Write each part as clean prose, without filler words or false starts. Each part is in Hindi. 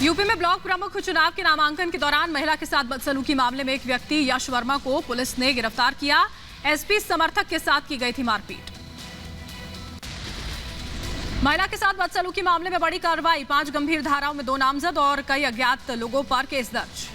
यूपी में ब्लॉक प्रमुख चुनाव के नामांकन के दौरान महिला के साथ बदसलूकी मामले में एक व्यक्ति यश वर्मा को पुलिस ने गिरफ्तार किया। एसपी समर्थक के साथ की गई थी मारपीट। महिला के साथ बदसलूकी मामले में बड़ी कार्रवाई, 5 गंभीर धाराओं में 2 नामजद और कई अज्ञात लोगों पर केस दर्ज।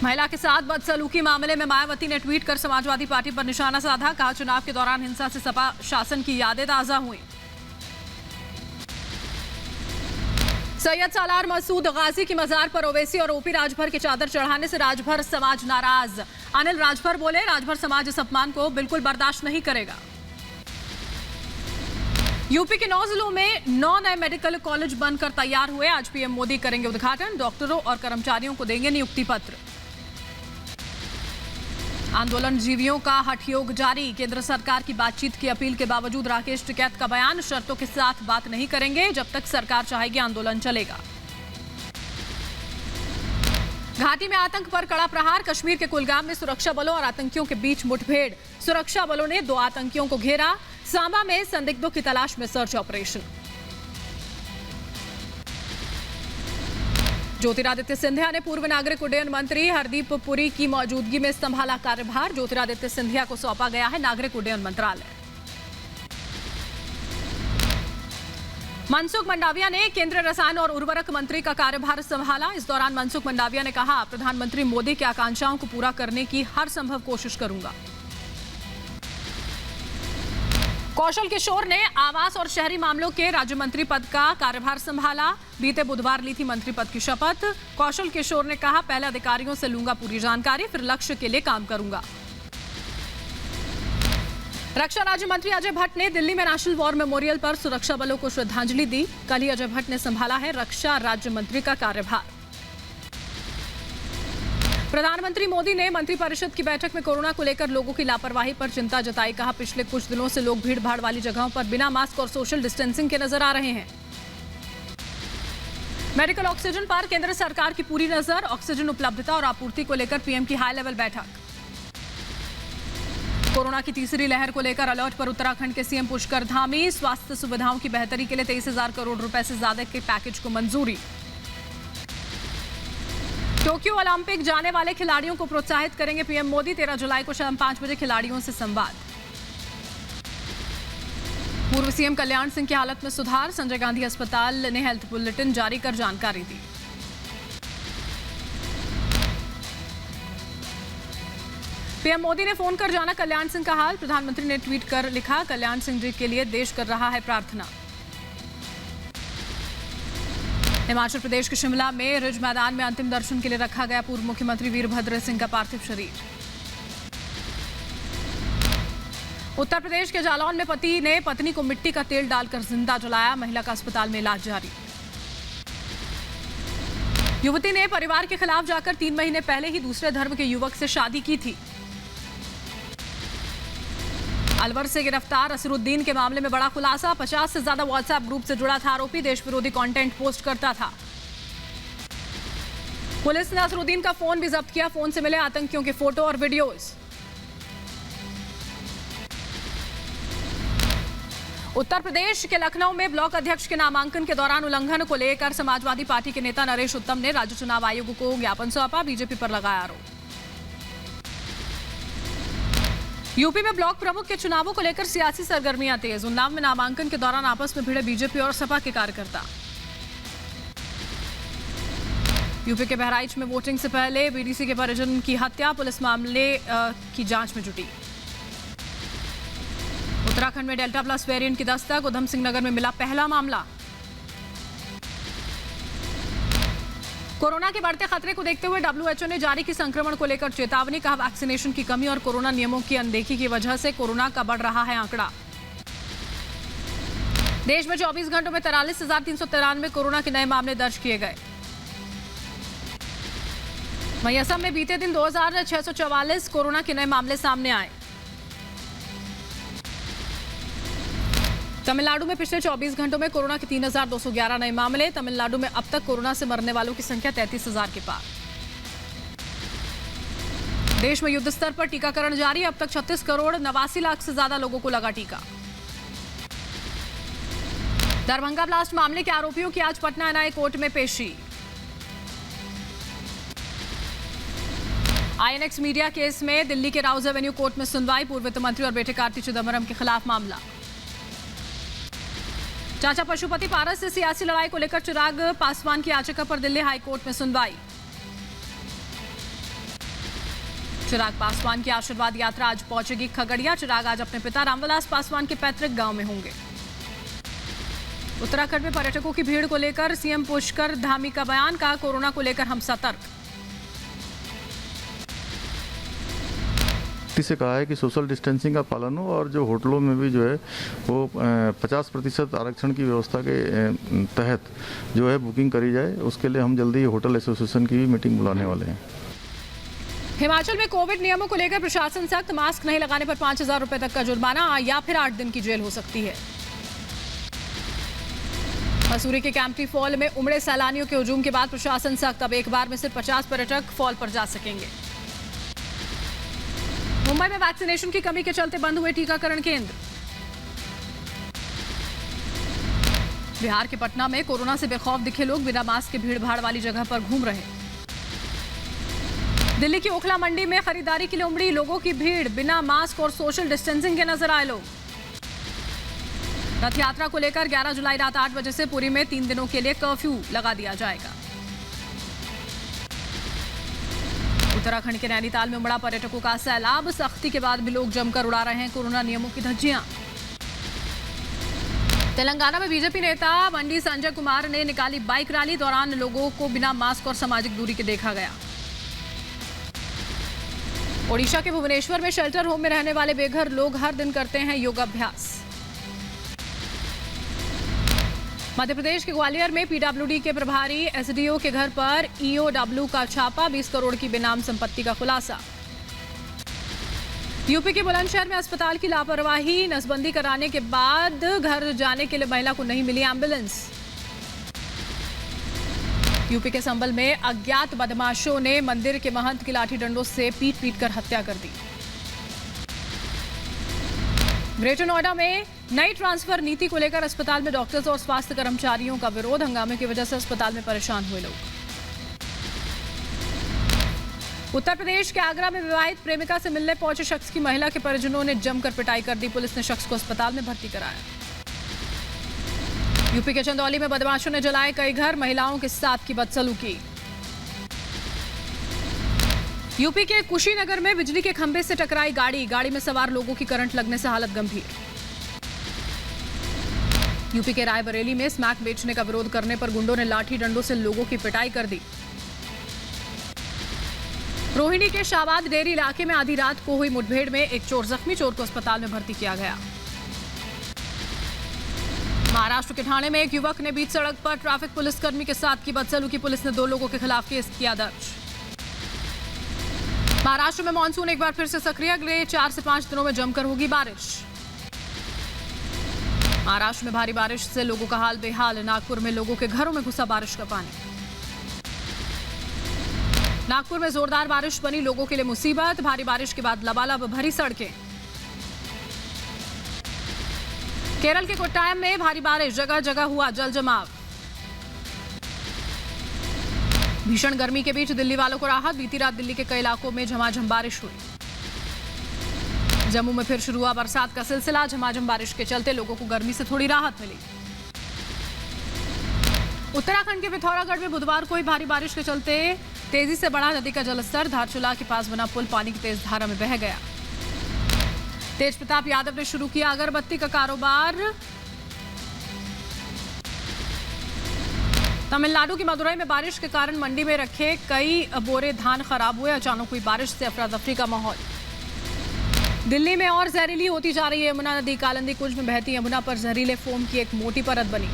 महिला के साथ बदसलूकी मामले में मायावती ने ट्वीट कर समाजवादी पार्टी पर निशाना साधा। कहा, चुनाव के दौरान हिंसा से सपा शासन की यादें ताजा हुई। सैयद सालार मसूद गाजी की मजार पर ओवैसी और ओपी राजभर के चादर चढ़ाने से राजभर समाज नाराज। अनिल राजभर बोले, राजभर समाज इस अपमान को बिल्कुल बर्दाश्त नहीं करेगा। यूपी के 9 जिलों में 9 नए मेडिकल कॉलेज बनकर तैयार हुए। आज पीएम मोदी करेंगे उद्घाटन। डॉक्टरों और कर्मचारियों को देंगे नियुक्ति पत्र। आंदोलन जीवियों का हठयोग जारी। केंद्र सरकार की बातचीत की अपील के बावजूद राकेश टिकैत का बयान, शर्तों के साथ बात नहीं करेंगे, जब तक सरकार चाहेगी आंदोलन चलेगा। घाटी में आतंक पर कड़ा प्रहार। कश्मीर के कुलगाम में सुरक्षा बलों और आतंकियों के बीच मुठभेड़। सुरक्षा बलों ने 2 आतंकियों को घेरा। सांबा में संदिग्धों की तलाश में सर्च ऑपरेशन। ज्योतिरादित्य सिंधिया ने पूर्व नागरिक उड्डयन मंत्री हरदीप पुरी की मौजूदगी में संभाला कार्यभार। ज्योतिरादित्य सिंधिया को सौंपा गया है नागरिक उड्डयन मंत्रालय। मनसुख मंडाविया ने केंद्रीय रसायन और उर्वरक मंत्री का कार्यभार संभाला। इस दौरान मनसुख मंडाविया ने कहा, प्रधानमंत्री मोदी की आकांक्षाओं को पूरा करने की हर संभव कोशिश करूंगा। कौशल किशोर ने आवास और शहरी मामलों के राज्य मंत्री पद का कार्यभार संभाला। बीते बुधवार ली थी मंत्री पद की शपथ। कौशल किशोर ने कहा, पहले अधिकारियों से लूंगा पूरी जानकारी, फिर लक्ष्य के लिए काम करूंगा। रक्षा राज्य मंत्री अजय भट्ट ने दिल्ली में नेशनल वॉर मेमोरियल पर सुरक्षा बलों को श्रद्धांजलि दी। कल ही अजय भट्ट ने संभाला है रक्षा राज्य मंत्री का कार्यभार। प्रधानमंत्री मोदी ने मंत्रिपरिषद की बैठक में कोरोना को लेकर लोगों की लापरवाही पर चिंता जताई। कहा, पिछले कुछ दिनों से लोग भीड़ भाड़ वाली जगहों पर बिना मास्क और सोशल डिस्टेंसिंग के नजर आ रहे हैं। मेडिकल ऑक्सीजन पर केंद्र सरकार की पूरी नजर। ऑक्सीजन उपलब्धता और आपूर्ति को लेकर पीएम की हाई लेवल बैठक। कोरोना की तीसरी लहर को लेकर अलर्ट पर उत्तराखंड के सीएम पुष्कर धामी। स्वास्थ्य सुविधाओं की बेहतरी के लिए 23,000 करोड़ रुपए से ज्यादा के पैकेज को मंजूरी। टोक्यो ओलंपिक जाने वाले खिलाड़ियों को प्रोत्साहित करेंगे पीएम मोदी। 13 जुलाई को शाम 5 बजे खिलाड़ियों से संवाद। पूर्व सीएम कल्याण सिंह की हालत में सुधार। संजय गांधी अस्पताल ने हेल्थ बुलेटिन जारी कर जानकारी दी। पीएम मोदी ने फोन कर जाना कल्याण सिंह का हाल। प्रधानमंत्री ने ट्वीट कर लिखा, कल्याण सिंह जी के लिए देश कर रहा है प्रार्थना। हिमाचल प्रदेश के शिमला में रिज मैदान में अंतिम दर्शन के लिए रखा गया पूर्व मुख्यमंत्री वीरभद्र सिंह का पार्थिव शरीर। उत्तर प्रदेश के जालौन में पति ने पत्नी को मिट्टी का तेल डालकर जिंदा जलाया। महिला का अस्पताल में इलाज जारी। युवती ने परिवार के खिलाफ जाकर 3 महीने पहले ही दूसरे धर्म के युवक से शादी की थी। अलवर से गिरफ्तार असरुद्दीन के मामले में बड़ा खुलासा। 50 से ज्यादा व्हाट्सएप ग्रुप से जुड़ा था आरोपी। देश विरोधी कंटेंट पोस्ट करता था। पुलिस ने असरुद्दीन का फोन भी जब्त किया। फोन से मिले आतंकियों के फोटो और वीडियोज। उत्तर प्रदेश के लखनऊ में ब्लॉक अध्यक्ष के नामांकन के दौरान उल्लंघन को लेकर समाजवादी पार्टी के नेता नरेश उत्तम ने राज्य चुनाव आयोग को ज्ञापन सौंपा। बीजेपी पर लगाया आरोप। यूपी में ब्लॉक प्रमुख के चुनावों को लेकर सियासी सरगर्मियां तेज। उन्नाव में नामांकन के दौरान आपस में भिड़े बीजेपी और सपा के कार्यकर्ता। यूपी के बहराइच में वोटिंग से पहले बीडीसी के परिजन की हत्या। पुलिस मामले की जांच में जुटी। उत्तराखंड में डेल्टा प्लस वेरिएंट की दस्तक। उधम सिंह नगर में मिला पहला मामला। कोरोना के बढ़ते खतरे को देखते हुए डब्ल्यूएचओ ने जारी की संक्रमण को लेकर चेतावनी। कहा, वैक्सीनेशन की कमी और कोरोना नियमों की अनदेखी की वजह से कोरोना का बढ़ रहा है आंकड़ा। देश में 24 घंटों में 43,393 कोरोना के नए मामले दर्ज किए गए। वहीं असम में बीते दिन 2,644 कोरोना के नए मामले सामने आए। तमिलनाडु में पिछले 24 घंटों में कोरोना के 3,211 नए मामले। तमिलनाडु में अब तक कोरोना से मरने वालों की संख्या 33,000 के पार। देश में युद्ध स्तर पर टीकाकरण जारी। अब तक 36 करोड़ 89 लाख से ज्यादा लोगों को लगा टीका। दरभंगा ब्लास्ट मामले के आरोपियों की आज पटना एनआईए कोर्ट में पेशी। आईएनएक्स मीडिया केस में दिल्ली के राउज एवेन्यू कोर्ट में सुनवाई। पूर्व वित्त मंत्री और बेटे कार्ति चिदंबरम के खिलाफ मामला। चाचा पशुपति पारस से सियासी लड़ाई को लेकर चिराग पासवान की याचिका पर दिल्ली हाईकोर्ट में सुनवाई। चिराग पासवान की आशीर्वाद यात्रा आज पहुंचेगी खगड़िया। चिराग आज अपने पिता रामविलास पासवान के पैतृक गांव में होंगे। उत्तराखंड में पर्यटकों की भीड़ को लेकर सीएम पुष्कर धामी का बयान। कहा, कोरोना को लेकर हम सतर्क। से कहा है कि सोशल डिस्टेंसिंग का पालन हो और जो होटलों में भी जो है वो 50% आरक्षण की व्यवस्था के तहत जो है बुकिंग करी जाए। उसके लिए हम जल्दी होटल एसोसिएशन की भी मीटिंग बुलाने वाले हैं। हिमाचल में कोविड नियमों को लेकर प्रशासन सख्त। मास्क नहीं लगाने पर 5,000 रुपए तक का जुर्माना या फिर 8 दिन की जेल हो सकती है। मसूरी के कैंपटी फॉल में उमड़े सैलानियों के हुजूम के बाद प्रशासन सख्त। अब एक बार में सिर्फ 50 पर्यटक फॉल पर जा सकेंगे। मुंबई में वैक्सीनेशन की कमी के चलते बंद हुए टीकाकरण केंद्र। बिहार के पटना में कोरोना से बेखौफ दिखे लोग बिना मास्क के भीड़ भाड़ वाली जगह पर घूम रहे। दिल्ली की ओखला मंडी में खरीदारी के लिए उमड़ी लोगों की भीड़। बिना मास्क और सोशल डिस्टेंसिंग के नजर आए लोग। रथ यात्रा को लेकर 11 जुलाई रात 8 बजे से पुरी में 3 दिनों के लिए कर्फ्यू लगा दिया जाएगा। उत्तराखंड के नैनीताल में उमड़ा पर्यटकों का सैलाब। सख्ती के बाद भी लोग जमकर उड़ा रहे हैं कोरोना नियमों की धज्जियां। तेलंगाना में बीजेपी नेता मंडी संजय कुमार ने निकाली बाइक रैली। दौरान लोगों को बिना मास्क और सामाजिक दूरी के देखा गया। ओडिशा के भुवनेश्वर में शेल्टर होम में रहने वाले बेघर लोग हर दिन करते हैं योगाभ्यास। मध्य प्रदेश के ग्वालियर में पीडब्ल्यूडी के प्रभारी एसडीओ के घर पर ईओडब्ल्यू का छापा। 20 करोड़ की बेनाम संपत्ति का खुलासा। यूपी के बुलंदशहर में अस्पताल की लापरवाही। नसबंदी कराने के बाद घर जाने के लिए महिला को नहीं मिली एम्बुलेंस। यूपी के संबल में अज्ञात बदमाशों ने मंदिर के महंत की लाठी डंडों से पीट कर हत्या कर दी। ग्रेटर नोएडा में नई ट्रांसफर नीति को लेकर अस्पताल में डॉक्टर्स और स्वास्थ्य कर्मचारियों का विरोध। हंगामे की वजह से अस्पताल में परेशान हुए लोग। उत्तर प्रदेश के आगरा में विवाहित प्रेमिका से मिलने पहुंचे शख्स की महिला के परिजनों ने जमकर पिटाई कर दी। पुलिस ने शख्स को अस्पताल में भर्ती कराया। यूपी के चंदौली में बदमाशों ने जलाए कई घर। महिलाओं के साथ की बदसलूकी। यूपी के कुशीनगर में बिजली के खंभे से टकराई गाड़ी। गाड़ी में सवार लोगों की करंट लगने से हालत गंभीर। यूपी के रायबरेली में स्मैक बेचने का विरोध करने पर गुंडों ने लाठी डंडों से लोगों की पिटाई कर दी। रोहिणी के शाहबाद डेयरी इलाके में आधी रात को हुई मुठभेड़ में एक चोर जख्मी। चोर को अस्पताल में भर्ती किया गया। महाराष्ट्र के ठाणे में एक युवक ने बीच सड़क पर ट्रैफिक पुलिसकर्मी के साथ की बदसलूकी। पुलिस ने 2 लोगों के खिलाफ केस किया दर्ज। महाराष्ट्र में मानसून एक बार फिर से सक्रिय। अगले 4 से 5 दिनों में जमकर होगी बारिश। महाराष्ट्र में भारी बारिश से लोगों का हाल बेहाल। नागपुर में लोगों के घरों में घुसा बारिश का पानी। नागपुर में जोरदार बारिश बनी लोगों के लिए मुसीबत। भारी बारिश के बाद लबालब भरी सड़कें। केरल के कोट्टायम में भारी बारिश। जगह जगह हुआ जल जमाव। भीषण गर्मी के बीच दिल्ली वालों को राहत। बीती रात दिल्ली के कई इलाकों में झमाझम बारिश हुई। जम्मू में फिर शुरू हुआ बरसात का सिलसिला। झमाझम बारिश के चलते लोगों को गर्मी से थोड़ी राहत मिली। उत्तराखंड के पिथौरागढ़ में बुधवार को ही भारी बारिश के चलते तेजी से बढ़ा नदी का जलस्तर। धारचूला के पास बना पुल पानी की तेज धारा में बह गया। तेज प्रताप यादव ने शुरू किया अगरबत्ती का कारोबार। तमिलनाडु की मदुरई में बारिश के कारण मंडी में रखे कई बोरे धान खराब हुए। अचानक हुई बारिश से अफरा तफरी का माहौल। दिल्ली में और जहरीली होती जा रही है यमुना नदी। कालिंदी कुंज में बहती यमुना पर जहरीले फोम की एक मोटी परत बनी।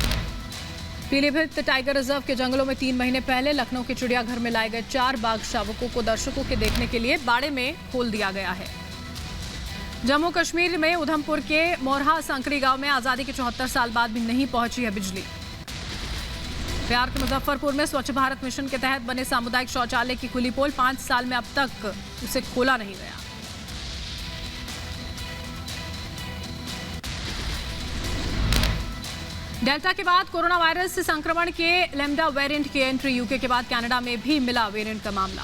पीलीभीत टाइगर रिजर्व के जंगलों में 3 महीने पहले लखनऊ के चिड़ियाघर में लाए गए 4 बाघ शावकों को दर्शकों के देखने के लिए बाड़े में खोल दिया गया है। जम्मू कश्मीर में उधमपुर के मोरहा सांकड़ी गांव में आजादी के 74 साल बाद भी नहीं पहुंची है बिजली। बिहार के मुजफ्फरपुर में स्वच्छ भारत मिशन के तहत बने सामुदायिक शौचालय की खुली पोल। 5 साल में अब तक उसे खोला नहीं गया। डेल्टा के बाद कोरोना वायरस संक्रमण के लैम्डा वेरिएंट की एंट्री, यूके के बाद कनाडा में भी मिला वेरिएंट का मामला।